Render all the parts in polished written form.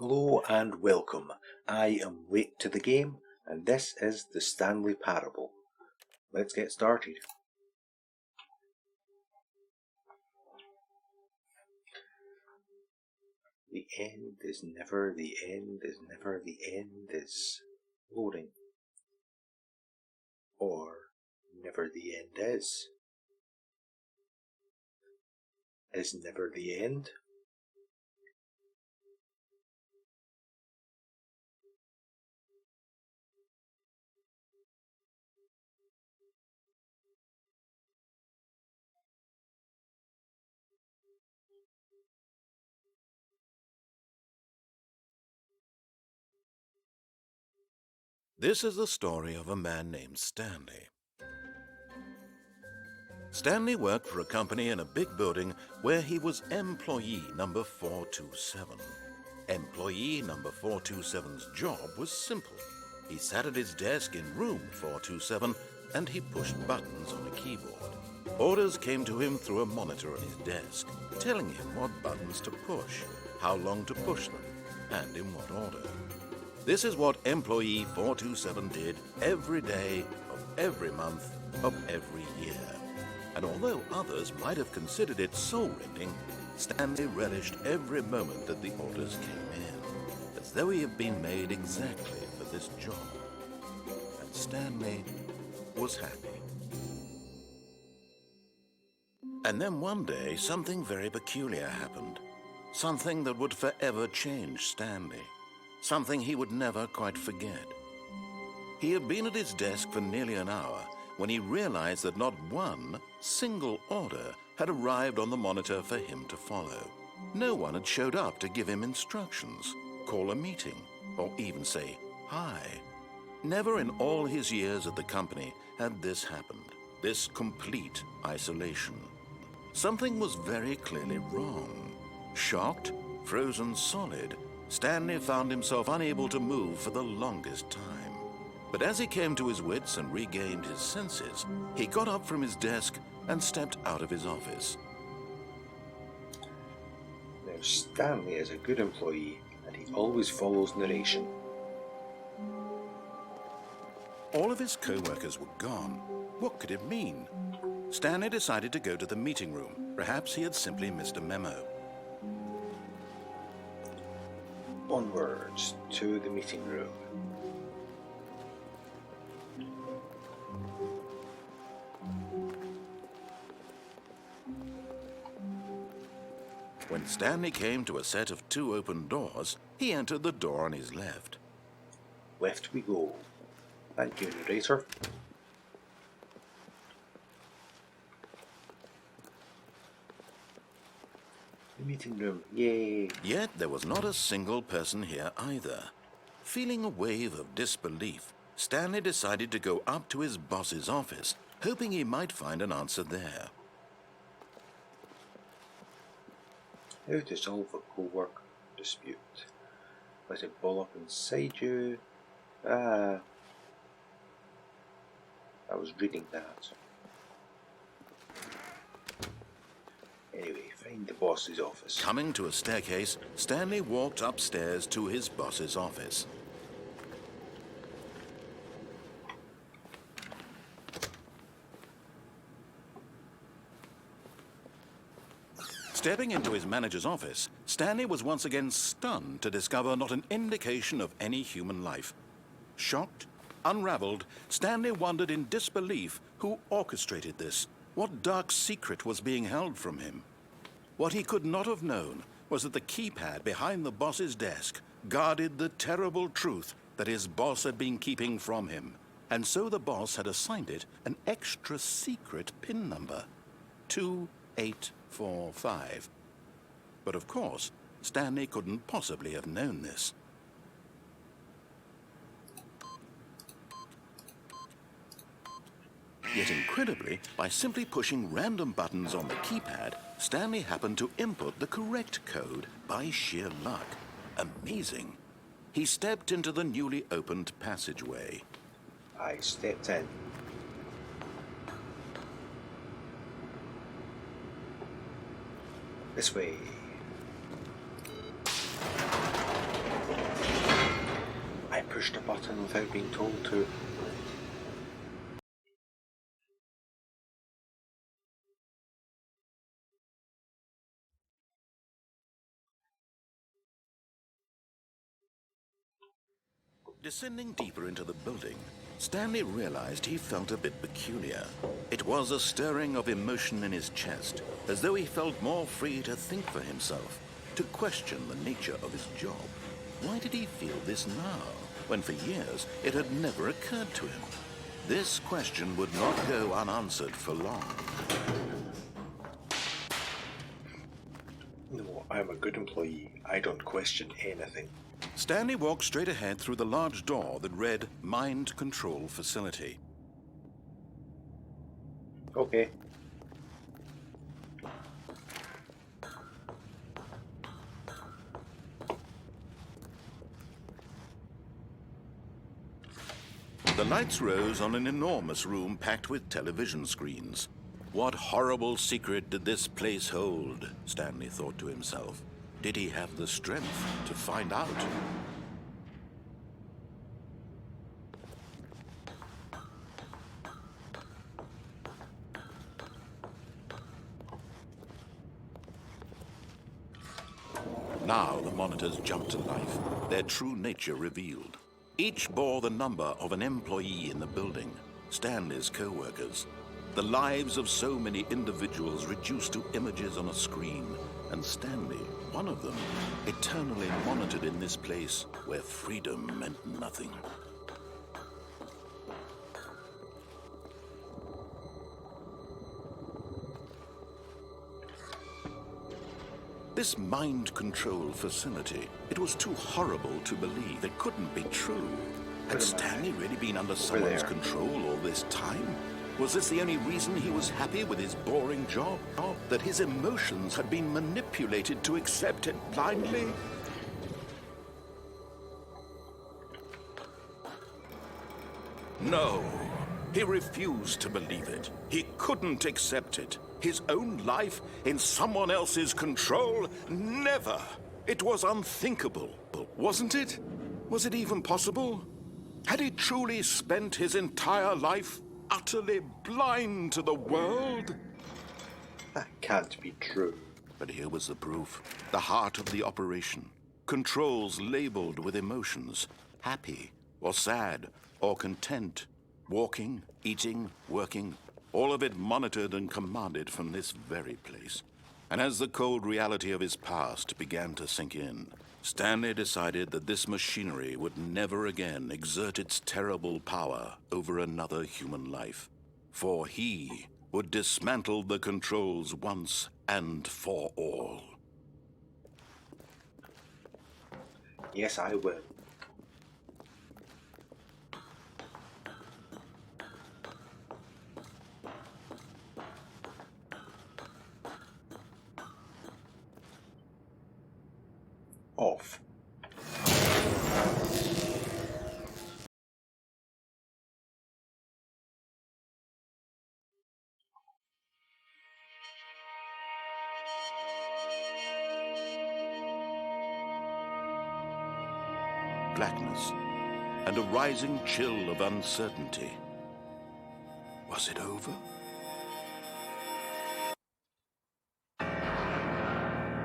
Hello and welcome. I am late to the game, and this is the Stanley Parable. Let's get started. The end is never the end is never the end is loading. Or never the end is. Is never the end? This is the story of a man named Stanley. Stanley worked for a company in a big building where he was employee number 427. Employee number 427's job was simple. He sat at his desk in room 427 and he pushed buttons on a keyboard. Orders came to him through a monitor on his desk, telling him what buttons to push, how long to push them, and in what order. This is what employee 427 did every day of every month of every year. And although others might have considered it soul-rending, Stanley relished every moment that the orders came in, as though he had been made exactly for this job. And Stanley was happy. And then one day, something very peculiar happened. Something that would forever change Stanley. Something he would never quite forget. He had been at his desk for nearly an hour when he realized that not one single order had arrived on the monitor for him to follow. No one had showed up to give him instructions, call a meeting, or even say hi. Never in all his years at the company had this happened, this complete isolation. Something was very clearly wrong. Shocked, frozen solid, Stanley found himself unable to move for the longest time. But as he came to his wits and regained his senses, he got up from his desk and stepped out of his office. Now, Stanley is a good employee, and he always follows narration. All of his co-workers were gone. What could it mean? Stanley decided to go to the meeting room. Perhaps he had simply missed a memo. Onwards to the meeting room. When Stanley came to a set of 2 open doors, he entered the door on his left. Left we go. Thank you, narrator. The meeting room, yay! Yet there was not a single person here either. Feeling a wave of disbelief, Stanley decided to go up to his boss's office, hoping he might find an answer there. How to solve a co-work dispute. Let it ball up inside you. I was reading that. Anyway, find the boss's office. Coming to a staircase, Stanley walked upstairs to his boss's office. Stepping into his manager's office, Stanley was once again stunned to discover not an indication of any human life. Shocked, unraveled, Stanley wondered in disbelief who orchestrated this, what dark secret was being held from him. What he could not have known was that the keypad behind the boss's desk guarded the terrible truth that his boss had been keeping from him, and so the boss had assigned it an extra secret PIN number, 2845. But of course, Stanley couldn't possibly have known this. Yet incredibly, by simply pushing random buttons on the keypad, Stanley happened to input the correct code by sheer luck. Amazing. He stepped into the newly opened passageway. I stepped in. This way. pushed a button without being told to. Descending deeper into the building, Stanley realized he felt a bit peculiar. It was a stirring of emotion in his chest, as though he felt more free to think for himself, to question the nature of his job. Why did he feel this now, when for years it had never occurred to him? This question would not go unanswered for long. No, I'm a good employee. I don't question anything. Stanley walked straight ahead through the large door that read Mind Control Facility. Okay. The lights rose on an enormous room packed with television screens. What horrible secret did this place hold? Stanley thought to himself. Did he have the strength to find out? Now the monitors jumped to life, their true nature revealed. Each bore the number of an employee in the building, Stanley's co-workers. The lives of so many individuals reduced to images on a screen, and Stanley, one of them, eternally monitored in this place where freedom meant nothing. This mind control facility, it was too horrible to believe. It couldn't be true. Had Stanley really been under someone's control all this time? Was this the only reason he was happy with his boring job? That his emotions had been manipulated to accept it blindly? No, he refused to believe it. He couldn't accept it. His own life in someone else's control? Never! It was unthinkable, wasn't it? Was it even possible? Had he truly spent his entire life utterly blind to the world? That can't be true. But here was the proof. The heart of the operation. Controls labeled with emotions. Happy, or sad, or content. Walking, eating, working. All of it monitored and commanded from this very place. And as the cold reality of his past began to sink in, Stanley decided that this machinery would never again exert its terrible power over another human life. For he would dismantle the controls once and for all. Yes, I will. Off. Blackness and a rising chill of uncertainty. Was it over?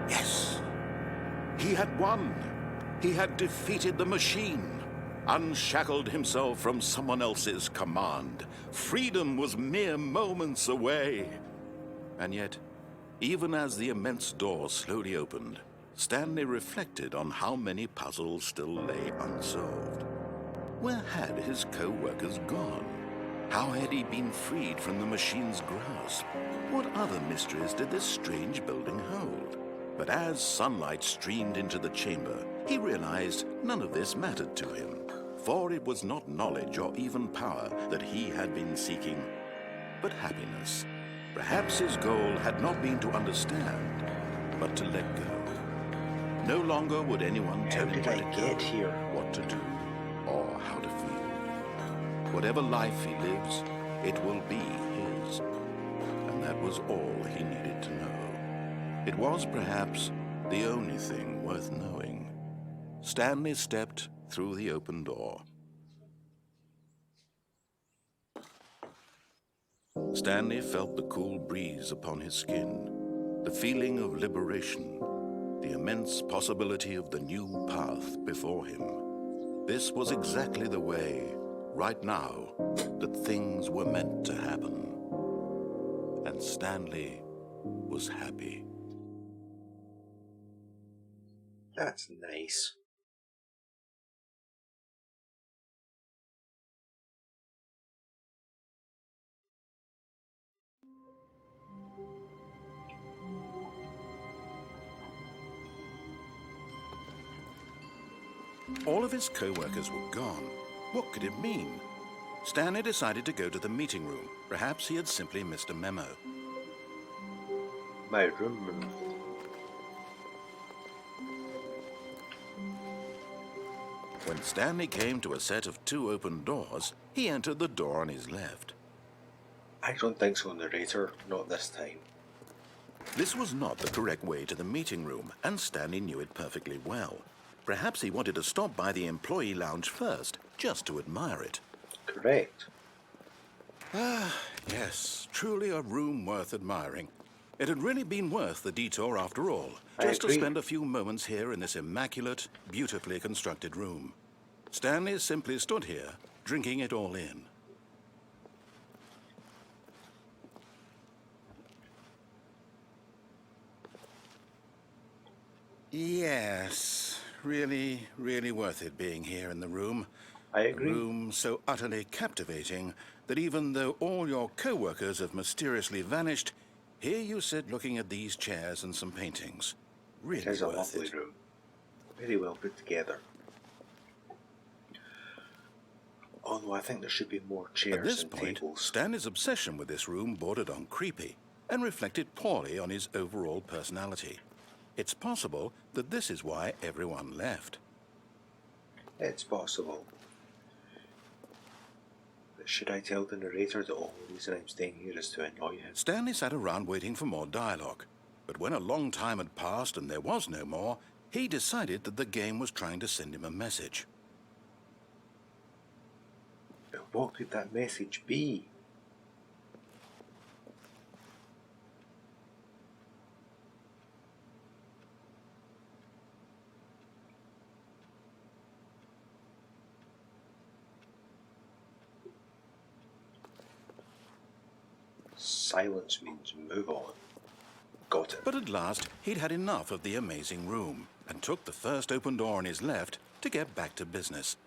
Yes. He had won. He had defeated the machine, unshackled himself from someone else's command. Freedom was mere moments away. And yet, even as the immense door slowly opened, Stanley reflected on how many puzzles still lay unsolved. Where had his co-workers gone? How had he been freed from the machine's grasp? What other mysteries did this strange building hold? But as sunlight streamed into the chamber, he realized none of this mattered to him, for it was not knowledge or even power that he had been seeking, but happiness. Perhaps his goal had not been to understand, but to let go. No longer would anyone tell him where to go, what to do, or how to feel. Whatever life he lives, it will be his. And that was all he needed to know. It was perhaps the only thing worth knowing. Stanley stepped through the open door. Stanley felt the cool breeze upon his skin, the feeling of liberation, the immense possibility of the new path before him. This was exactly the way, right now, that things were meant to happen. And Stanley was happy. That's nice. All of his co-workers were gone. What could it mean? Stanley decided to go to the meeting room. Perhaps he had simply missed a memo. My room removed. When Stanley came to a set of 2 open doors, he entered the door on his left. I don't think so, narrator. Not this time. This was not the correct way to the meeting room, and Stanley knew it perfectly well. Perhaps he wanted to stop by the employee lounge first, just to admire it. Correct. Ah, yes, truly a room worth admiring. It had really been worth the detour after all, just to spend a few moments here in this immaculate, beautifully constructed room. Stanley simply stood here, drinking it all in. Yes, really, really worth it being here in the room. I agree. A room so utterly captivating that even though all your co-workers have mysteriously vanished, here you sit looking at these chairs and some paintings. Really It is a worth lovely it. room. Very well put together. Although I think there should be more At chairs this and point, tables. Stanley's obsession with this room bordered on creepy and reflected poorly on his overall personality. It's possible that this is why everyone left. It's possible. But should I tell the narrator the only reason I'm staying here is to annoy him? Stanley sat around waiting for more dialogue. But when a long time had passed and there was no more, he decided that the game was trying to send him a message. But what could that message be? Silence means move on. Got it. But at last, he'd had enough of the amazing room and took the first open door on his left to get back to business.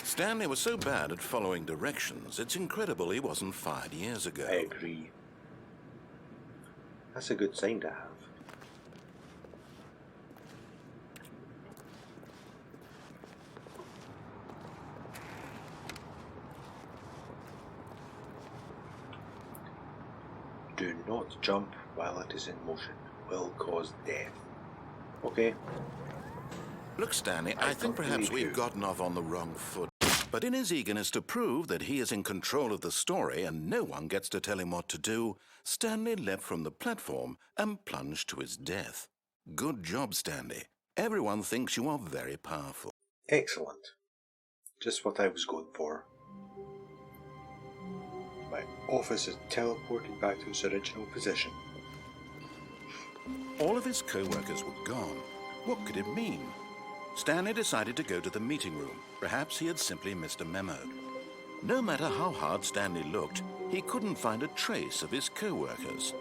Stanley was so bad at following directions, it's incredible he wasn't fired years ago. I agree. That's a good sign to have. Do not jump while it is in motion. Will cause death. Okay. Look, Stanley, I think perhaps we've gotten off on the wrong foot. But in his eagerness to prove that he is in control of the story and no one gets to tell him what to do, Stanley leapt from the platform and plunged to his death. Good job, Stanley. Everyone thinks you are very powerful. Excellent. Just what I was going for. My office is teleported back to its original position. All of his co-workers were gone. What could it mean? Stanley decided to go to the meeting room. Perhaps he had simply missed a memo. No matter how hard Stanley looked, he couldn't find a trace of his co-workers.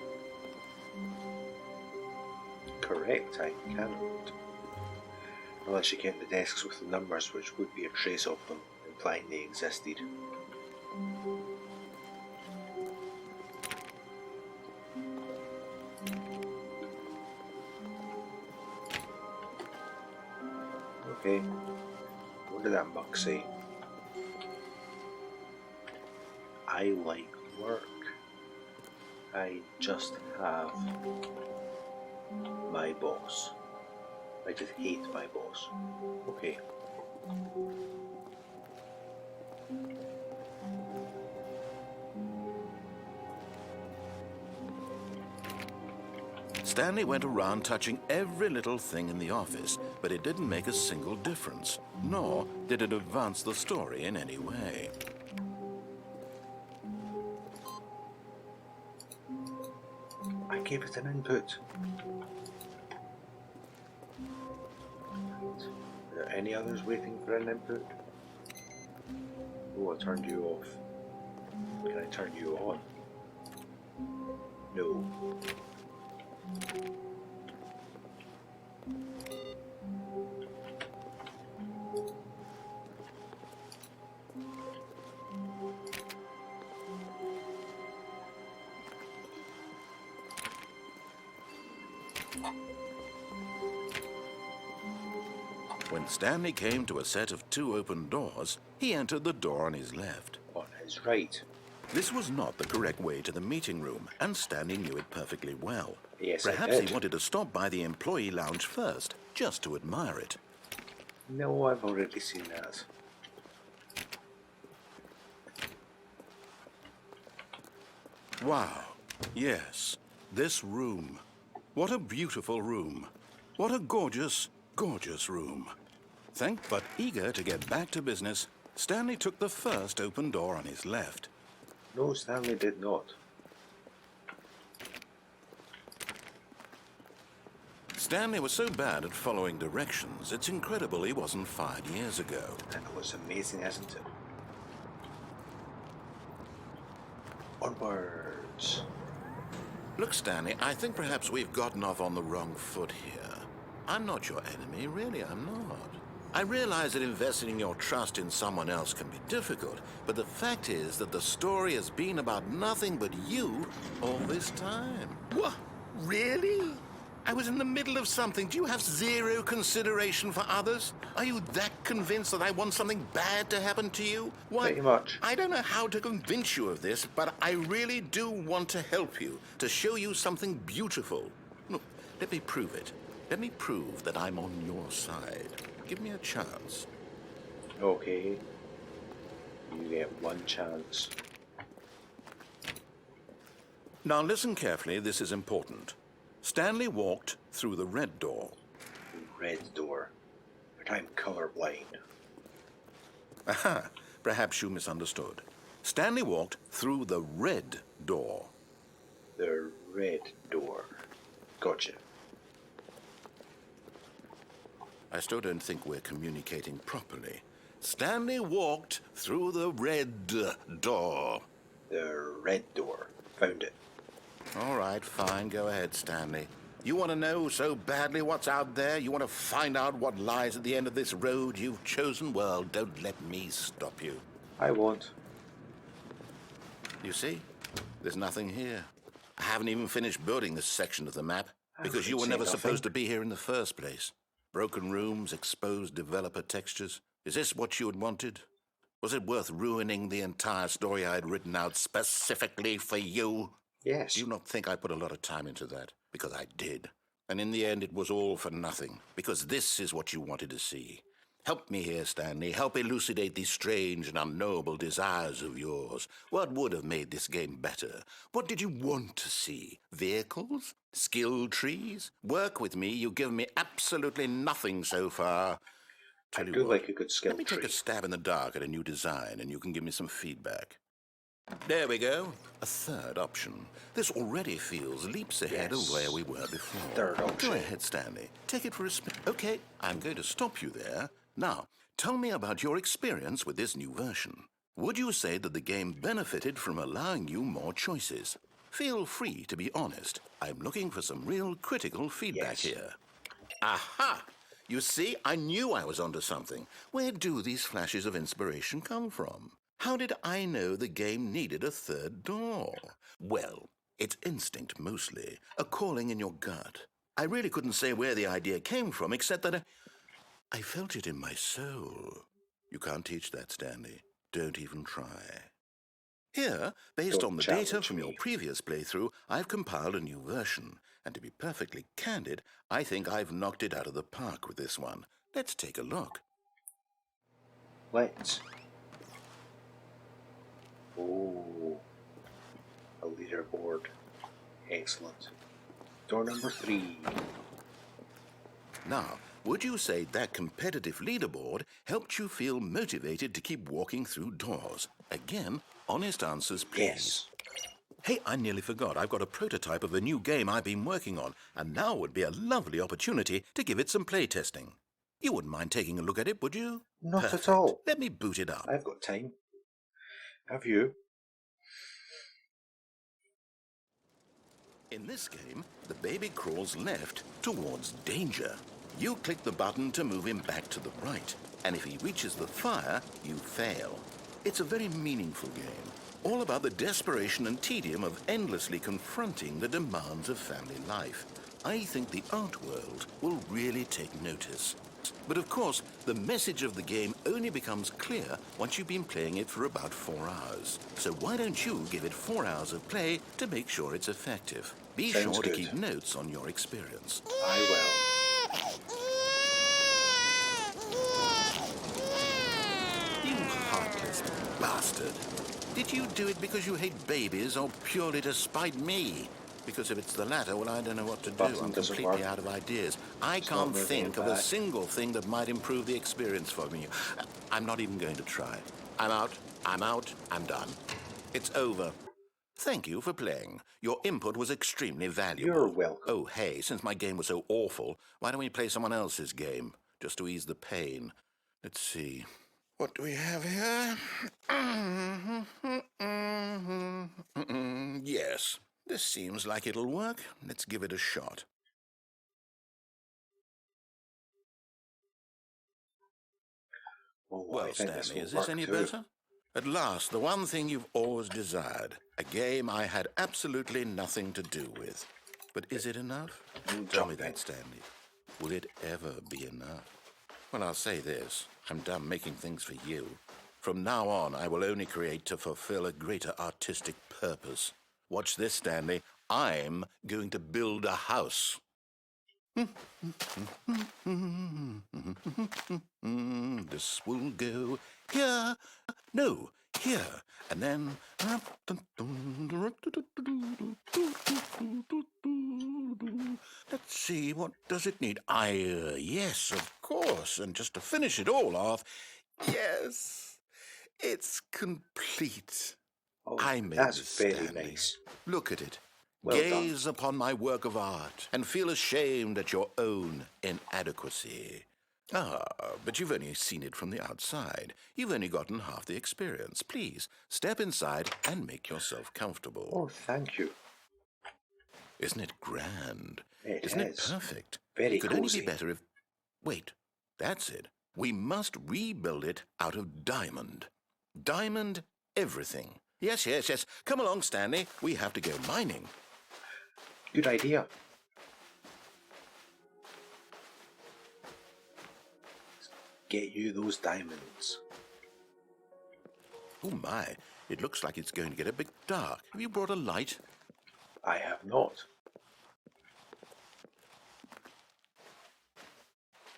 Correct, I cannot. Unless you count the desks with the numbers, which would be a trace of them, implying they existed. Okay, what did that mug say? I like work. I just have my boss. I just hate my boss. Okay. Stanley went around touching every little thing in the office, but it didn't make a single difference. nor did it advance the story in any way. I gave it an input. Are there any others waiting for an input? Oh, I turned you off. Can I turn you on? No. When Stanley came to a set of 2 open doors, he entered the door on his left. On his right. This was not the correct way to the meeting room, and Stanley knew it perfectly well. Yes, I Perhaps did. he wanted to stop by the employee lounge first, just to admire it. No, I've already seen that. Wow. Yes, this room. What a beautiful room. What a gorgeous, gorgeous room. But eager to get back to business, Stanley took the first open door on his left. No, Stanley did not. Stanley was so bad at following directions, it's incredible he wasn't fired years ago. That was amazing, isn't it? Onwards. Look, Stanley, I think perhaps we've gotten off on the wrong foot here. I'm not your enemy, really, I'm not. I realize that investing your trust in someone else can be difficult, but the fact is that the story has been about nothing but you all this time. What? Really? I was in the middle of something. Do you have zero consideration for others? Are you that convinced that I want something bad to happen to you? Why, Pretty much. I don't know how to convince you of this, but I really do want to help you, to show you something beautiful. Look, let me prove it. Let me prove that I'm on your side. Give me a chance. Okay. You get one chance. Now listen carefully, this is important. Stanley walked through the red door. Red door. But I'm colorblind. Aha, perhaps you misunderstood. Stanley walked through the red door. The red door. Gotcha. I still don't think we're communicating properly. Stanley walked through the red door. The red door. Found it. All right, fine. Go ahead, Stanley. You want to know so badly what's out there? You want to find out what lies at the end of this road you've chosen? Well, don't let me stop you. I won't. You see? There's nothing here. I haven't even finished building this section of the map because you were never supposed to be here in the first place. Broken rooms, exposed developer textures. Is this what you had wanted? Was it worth ruining the entire story I had written out specifically for you? Yes. Do you not think I put a lot of time into that? Because I did. And in the end, it was all for nothing. Because this is what you wanted to see. Help me here, Stanley. Help elucidate these strange and unknowable desires of yours. What would have made this game better? What did you want to see? Vehicles? Skill trees? Work with me. You've given me absolutely nothing so far. I do like a good skill Let me tree. take a stab in the dark at a new design, and you can give me some feedback. There we go. A third option. This already feels leaps ahead of where we were before. Third option. Go ahead, Stanley. Take it for a spin. Okay, I'm going to stop you there. Now, tell me about your experience with this new version. Would you say that the game benefited from allowing you more choices? Feel free to be honest. I'm looking for some real critical feedback here. Aha! You see, I knew I was onto something. Where do these flashes of inspiration come from? How did I know the game needed a third door? Well, it's instinct mostly, a calling in your gut. I really couldn't say where the idea came from, except that I felt it in my soul. You can't teach that, Stanley. Don't even try. Here, based on the data from your previous playthrough, I've compiled a new version. And to be perfectly candid, I think I've knocked it out of the park with this one. Let's take a look. Let's. Oh, a leaderboard. Excellent. Door number 3. Now, would you say that competitive leaderboard helped you feel motivated to keep walking through doors? Again, honest answers, please. Yes. Hey, I nearly forgot. I've got a prototype of a new game I've been working on, and now would be a lovely opportunity to give it some playtesting. You wouldn't mind taking a look at it, would you? Not Perfect. at all. Let me boot it up. I've got time. Have you? In this game, the baby crawls left towards danger. You click the button to move him back to the right, and if he reaches the fire, you fail. It's a very meaningful game, all about the desperation and tedium of endlessly confronting the demands of family life. I think the art world will really take notice. But of course, the message of the game only becomes clear once you've been playing it for about 4 hours. So why don't you give it 4 hours of play to make sure it's effective? Be Sounds sure good. to keep notes on your experience. I will. You heartless bastard. Did you do it because you hate babies or purely to spite me? Because if it's the latter, well, I don't know what to do. Button I'm doesn't completely work. out of ideas. I It's not can't moving think it of a back. single thing that might improve the experience for me. I'm not even going to try. I'm out. I'm done. It's over. Thank you for playing. Your input was extremely valuable. You're welcome. Oh, hey, since my game was so awful, why don't we play someone else's game, just to ease the pain? Let's see. What do we have here? Yes, this seems like it'll work. Let's give it a shot. Oh, I Well, think this Stanley, will is this work any too. better? At last, the one thing you've always desired. A game I had absolutely nothing to do with. But is it enough? Tell me that, Stanley. Will it ever be enough? Well, I'll say this. I'm done making things for you. From now on, I will only create to fulfill a greater artistic purpose. Watch this, Stanley. I'm going to build a house. This will go here. No, here. And then... Let's see, what does it need? Yes, of course. And just to finish it all off, yes, it's complete. Oh, I made that's this, very Stanley. nice. Look at it. Well Gaze upon my work of art and feel ashamed at your own inadequacy. Ah, but you've only seen it from the outside. You've only gotten half the experience. Please, step inside and make yourself comfortable. Oh, thank you. Isn't it grand? Isn't it perfect? Very It could only cozy. be better if... Wait, that's it. We must rebuild it out of diamond. Diamond everything. Yes. Come along, Stanley. We have to go mining. Good idea. Get you those diamonds. Oh my, it looks like it's going to get a bit dark. Have you brought a light? I have not.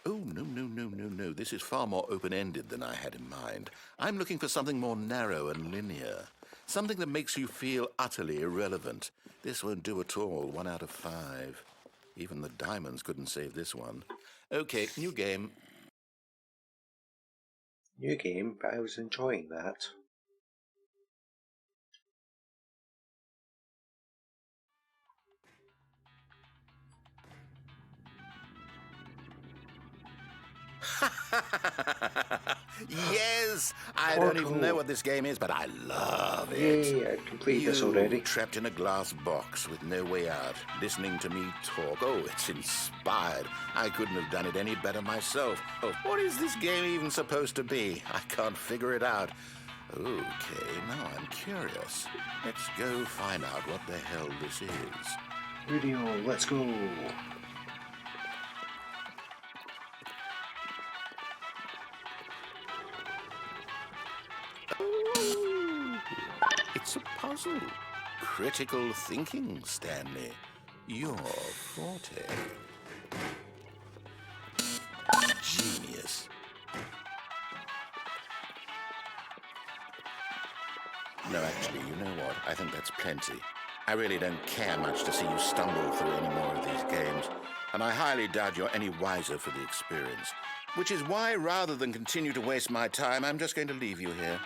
Oh, no. This is far more open-ended than I had in mind. I'm looking for something more narrow and linear. Something that makes you feel utterly irrelevant. This won't do at all. 1 out of 5. Even the diamonds couldn't save this one. Okay, new game. New game, but I was enjoying that. Yes! I don't even know what this game is, but I love it. Yay, I've completed this already. Trapped in a glass box with no way out, listening to me talk. Oh, it's inspired. I couldn't have done it any better myself. Oh, what is this game even supposed to be? I can't figure it out. Okay, now I'm curious. Let's go find out what the hell this is. Radio, let's go. It's a puzzle. Critical thinking, Stanley. Your forte. Genius. No, actually, you know what? I think that's plenty. I really don't care much to see you stumble through any more of these games. and I highly doubt you're any wiser for the experience. Which is why, rather than continue to waste my time, I'm just going to leave you here.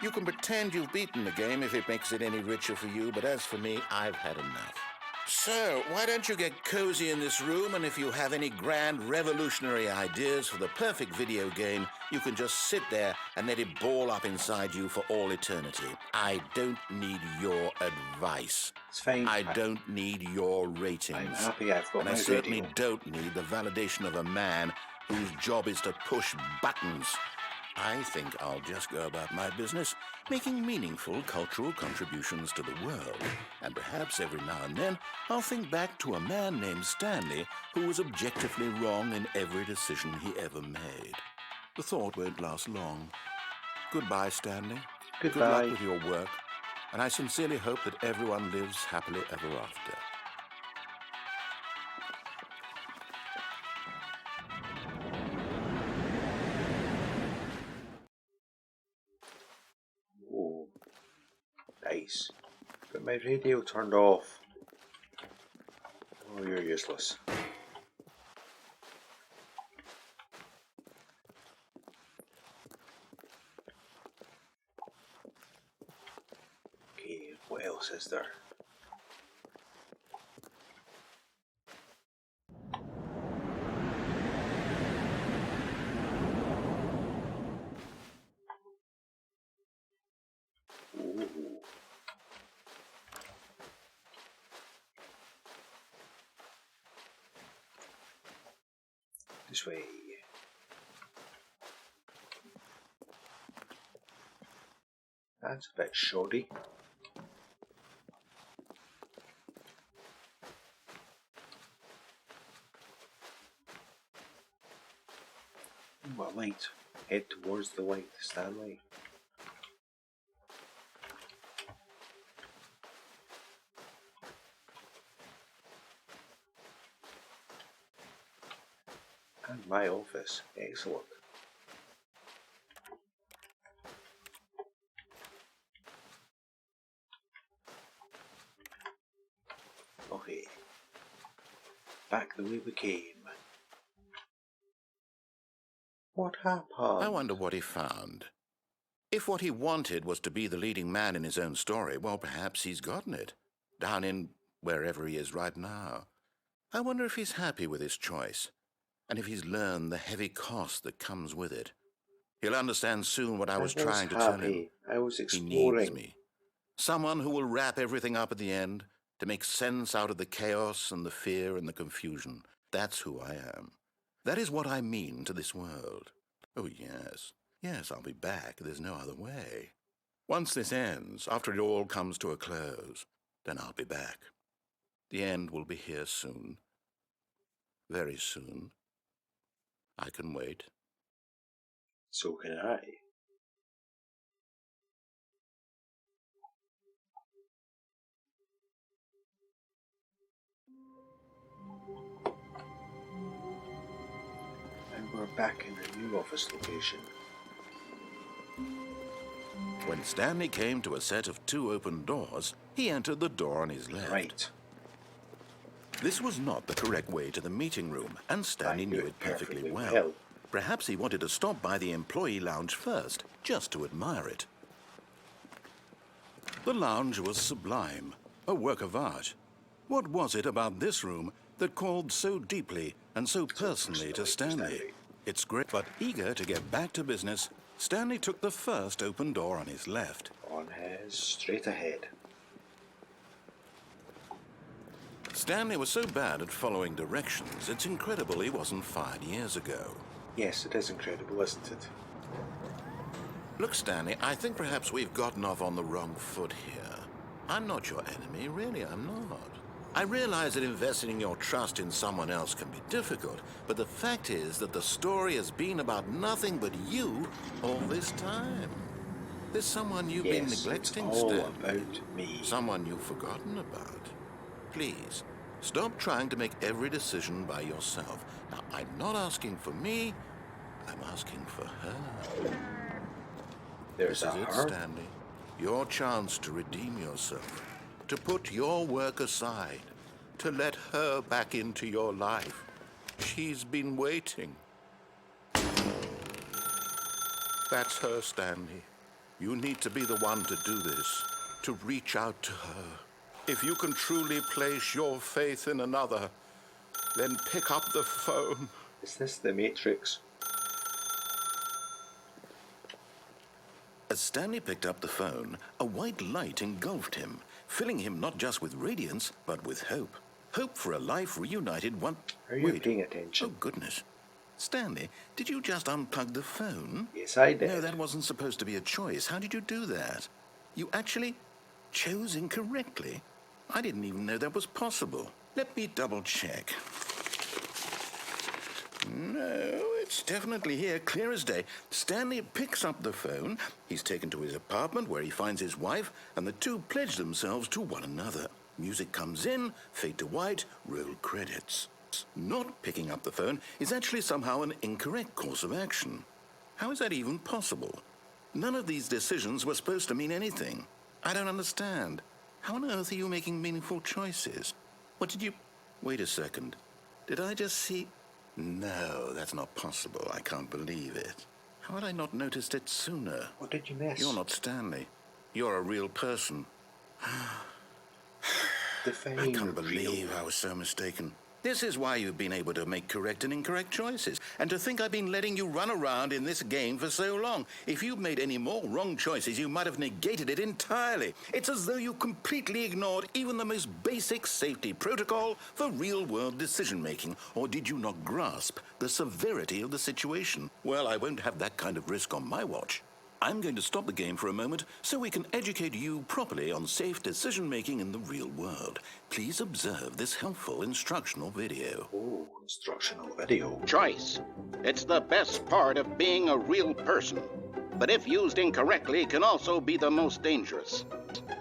You can pretend you've beaten the game if it makes it any richer for you, but as for me, I've had enough. So, why don't you get cozy in this room, and if you have any grand revolutionary ideas for the perfect video game, you can just sit there and let it ball up inside you for all eternity. I don't need your advice. It's fine. I don't need your ratings. I'm happy I've got and my I certainly radio. don't need the validation of a man whose job is to push buttons. I think I'll just go about my business, making meaningful cultural contributions to the world. And perhaps every now and then, I'll think back to a man named Stanley who was objectively wrong in every decision he ever made. The thought won't last long. Goodbye, Stanley. Good Goodbye. luck with your work, and I sincerely hope that everyone lives happily ever after. Oh, nice. But my radio turned off. Oh, you're useless. Okay, what else is there? Ooh. This way. That's a bit shoddy. What light? Head towards the light, Stanley. And my office. Excellent. Okay. Back the way we came. What happened? I wonder what he found. If what he wanted was to be the leading man in his own story, well, perhaps he's gotten it. Down in wherever he is right now. I wonder if he's happy with his choice, and if he's learned the heavy cost that comes with it. He'll understand soon what I was trying to tell him. I was He exploring. needs me. Someone who will wrap everything up at the end to make sense out of the chaos and the fear and the confusion. That's who I am. That is what I mean to this world. Oh, yes. Yes, I'll be back. There's no other way. Once this ends, after it all comes to a close, then I'll be back. The end will be here soon. Very soon. I can wait. So can I. And we're back in the new office location. When Stanley came to a set of 2 open doors, he entered the door on his left. Right. This was not the correct way to the meeting room, and Stanley knew it perfectly well. Perhaps he wanted to stop by the employee lounge first, just to admire it. The lounge was sublime, a work of art. What was it about this room that called so deeply and so personally to Stanley? It's great, but eager to get back to business, Stanley took the first open door on his left. On his straight ahead. Stanley was so bad at following directions, it's incredible he wasn't fired years ago. Yes, it is incredible, isn't it? Look, Stanley, I think perhaps we've gotten off on the wrong foot here. I'm not your enemy, really, I'm not. I realize that investing your trust in someone else can be difficult, but the fact is that the story has been about nothing but you all this time. There's someone you've been neglecting, it's all Stanley. about me. Someone you've forgotten about. Please, stop trying to make every decision by yourself. Now, I'm not asking for me, I'm asking for her. There's This is a it, her. Stanley. Your chance to redeem yourself, to put your work aside, to let her back into your life. She's been waiting. That's her, Stanley. You need to be the one to do this, to reach out to her. If you can truly place your faith in another, then pick up the phone. Is this the Matrix? As Stanley picked up the phone, a white light engulfed him, filling him not just with radiance, but with hope. Hope for a life reunited one... Are you Wait. paying attention? Oh, goodness. Stanley, did you just unplug the phone? Yes, I did. No, that wasn't supposed to be a choice. How did you do that? You actually chose incorrectly? I didn't even know that was possible. Let me double check. No, it's definitely here, clear as day. Stanley picks up the phone. He's taken to his apartment where he finds his wife, and the two pledge themselves to one another. Music comes in, fade to white, roll credits. Not picking up the phone is actually somehow an incorrect course of action. How is that even possible? None of these decisions were supposed to mean anything. I don't understand. How on earth are you making meaningful choices? What did you... Wait a second. Did I just see... No, that's not possible. I can't believe it. How had I not noticed it sooner? What did you miss? You're not Stanley. You're a real person. Define I can't believe real. I was so mistaken. This is why you've been able to make correct and incorrect choices. And to think I've been letting you run around in this game for so long. If you'd made any more wrong choices, you might have negated it entirely. It's as though you completely ignored even the most basic safety protocol for real-world decision-making. Or did you not grasp the severity of the situation? Well, I won't have that kind of risk on my watch. I'm going to stop the game for a moment so we can educate you properly on safe decision-making in the real world. Please observe this helpful instructional video. Oh, instructional video. Choice. It's the best part of being a real person, but if used incorrectly can also be the most dangerous.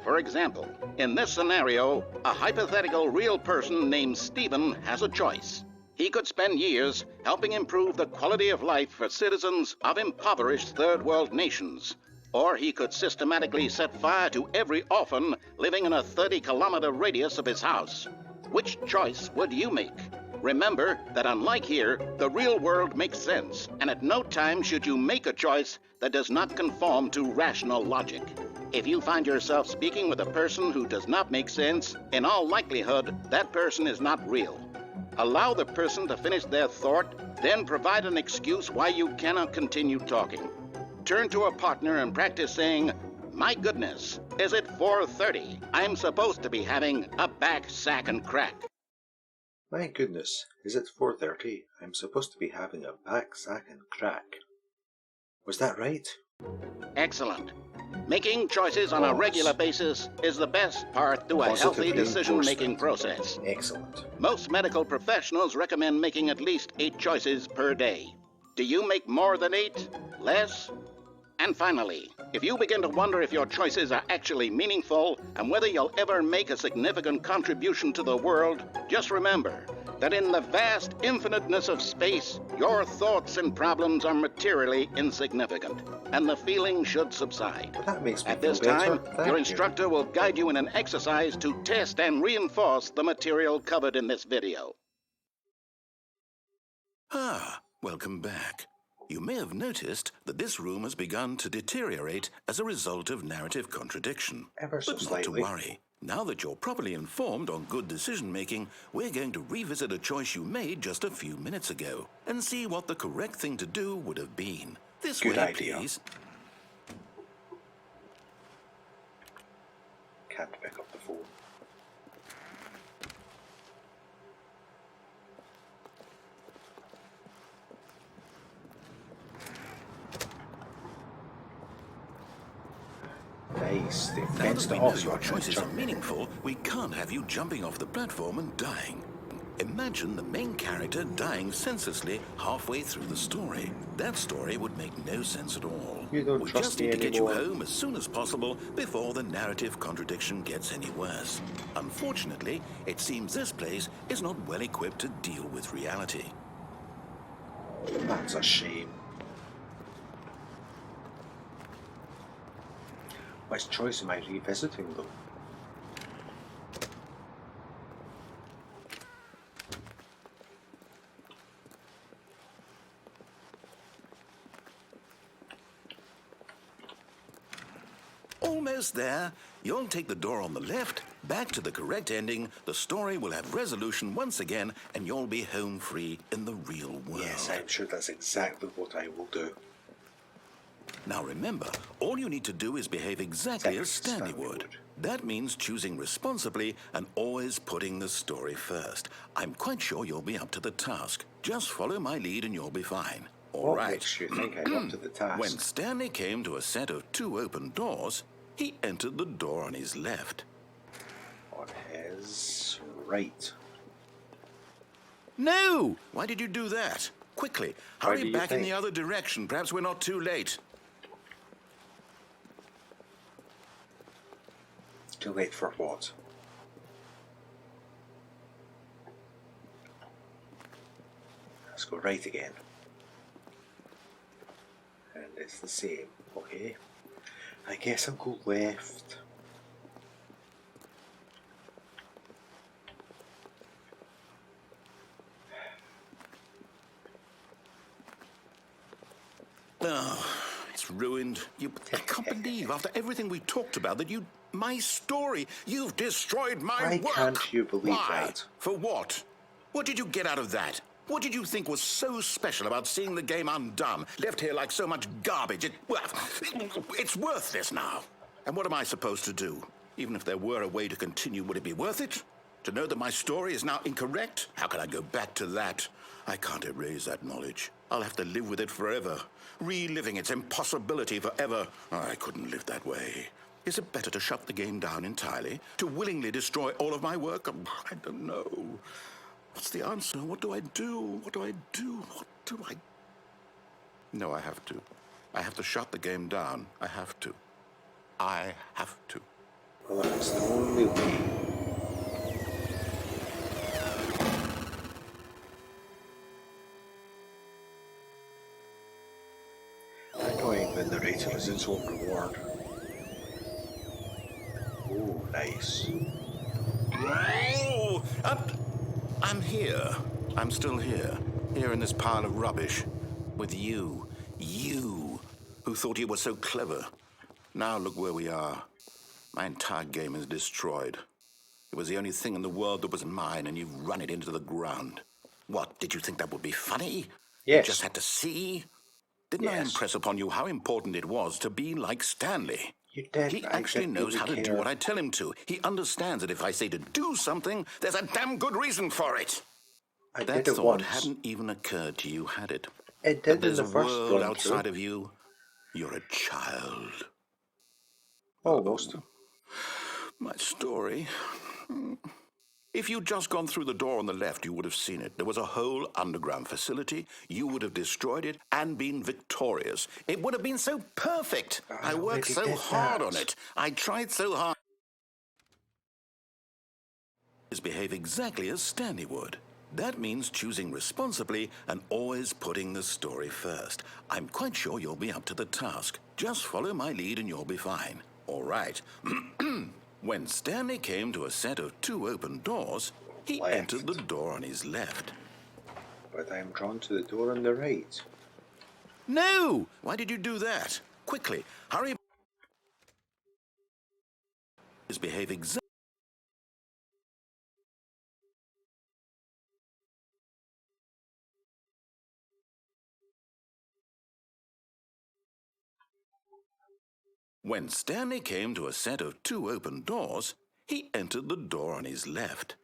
For example, in this scenario, a hypothetical real person named Stephen has a choice. He could spend years helping improve the quality of life for citizens of impoverished third world nations. Or he could systematically set fire to every orphan living in a 30-kilometer radius of his house. Which choice would you make? Remember that unlike here, the real world makes sense, and at no time should you make a choice that does not conform to rational logic. If you find yourself speaking with a person who does not make sense, in all likelihood, that person is not real. Allow the person to finish their thought, then provide an excuse why you cannot continue talking. Turn to a partner and practice saying, "My goodness, is it 4:30? I'm supposed to be having a back, sack, and crack." My goodness, is it 4:30? I'm supposed to be having a back, sack, and crack. Was that right? Excellent. Making choices on a regular basis is the best part to a healthy decision-making process. Excellent. Most medical professionals recommend making at least 8 choices per day. Do you make more than 8? Less? And finally, if you begin to wonder if your choices are actually meaningful and whether you'll ever make a significant contribution to the world, just remember that in the vast infiniteness of space, your thoughts and problems are materially insignificant, and the feeling should subside. Well, that makes me At feel this better. time, Thank your you. instructor will guide you in an exercise to test and reinforce the material covered in this video. Ah, welcome back. You may have noticed that this room has begun to deteriorate as a result of narrative contradiction. Ever so But not slightly. to worry. Now that you're properly informed on good decision-making, we're going to revisit a choice you made just a few minutes ago and see what the correct thing to do would have been. This Good way, idea. please. Can't pick up the phone. Nice. They Now fenced that it we know off so I your can't choices are jump. meaningful, we can't have you jumping off the platform and dying. Imagine the main character dying senselessly halfway through the story. That story would make no sense at all. You don't We trust just me need to get you anymore. home as soon as possible before the narrative contradiction gets any worse. Unfortunately, it seems this place is not well equipped to deal with reality. That's a shame. Which choice am I revisiting though? almost there. You'll take the door on the left, back to the correct ending, the story will have resolution once again, and you'll be home free in the real world. Yes, I'm sure that's exactly what I will do. Now remember, all you need to do is behave exactly as Stanley would. That means choosing responsibly and always putting the story first. I'm quite sure you'll be up to the task. Just follow my lead and you'll be fine. All What right. makes you think I'm up to the task? When Stanley came to a set of 2 open doors, he entered the door on his left. On his right. No! Why did you do that? Quickly, Why do hurry you back in think? the other direction. Perhaps we're not too late. Too late for what? Let's go right again. And it's the same, okay? I guess I'll go left. Oh, it's ruined. I can't believe, after everything we talked about, that my story, you've destroyed my Why work. can't you believe Why? that? For what? What did you get out of that? What did you think was so special about seeing the game undone, left here like so much garbage? It's worthless now. And what am I supposed to do? Even if there were a way to continue, would it be worth it? To know that my story is now incorrect? How can I go back to that? I can't erase that knowledge. I'll have to live with it forever, reliving its impossibility forever. I couldn't live that way. Is it better to shut the game down entirely? To willingly destroy all of my work? I don't know. What's the answer? What do I do? What do I do? What do I... No, I have to. I have to shut the game down. I have to. I have to. Well, it's the only way. Annoying when the narrator is its own reward. Oh, nice. Oh! I'm here. I'm still here. Here in this pile of rubbish. With you. You, who thought you were so clever. Now look where we are. My entire game is destroyed. It was the only thing in the world that was mine, and you've run it into the ground. What, did you think that would be funny? Yes. You just had to see? Didn't I Yes. impress upon you how important it was to be like Stanley? You did. He I actually didn't knows really how to do care. what I tell him to. He understands that if I say to do something, there's a damn good reason for it. I That did it thought once. hadn't even occurred to you, had it? It That did in there's the a first world run outside through. of you. You're a child. Almost. My story. If you'd just gone through the door on the left, you would have seen it. There was a whole underground facility. You would have destroyed it and been victorious. It would have been so perfect. I worked already so did hard that. on it. I tried so hard. Behave exactly as Stanley would. That means choosing responsibly and always putting the story first. I'm quite sure you'll be up to the task. Just follow my lead and you'll be fine. All right. When Stanley came to a set of 2 open doors, he Left. entered the door on his left. But I'm drawn to the door on the right. No! Why did you do that? Quickly, hurry. Behave exactly. When Stanley came to a set of 2 open doors, he entered the door on his left.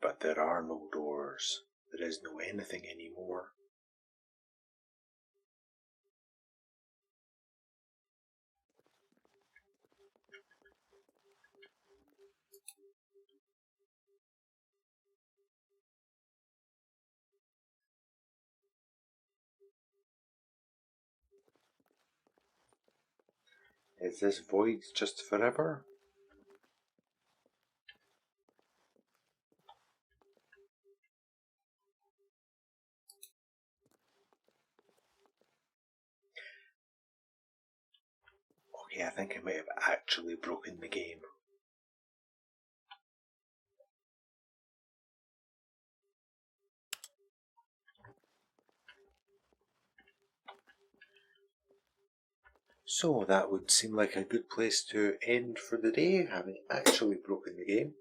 But there are no doors. There is no anything anymore. Is this void just forever? Okay, I think I might have actually broken the game. So that would seem like a good place to end for the day, having actually broken the game.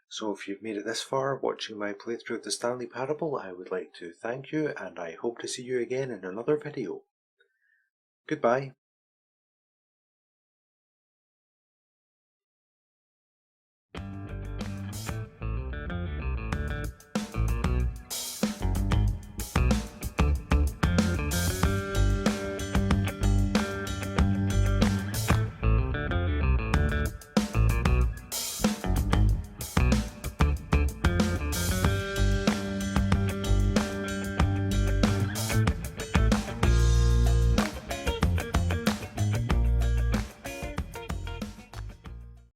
So if you've made it this far watching my playthrough of the Stanley Parable, I would like to thank you, and I hope to see you again in another video. Goodbye.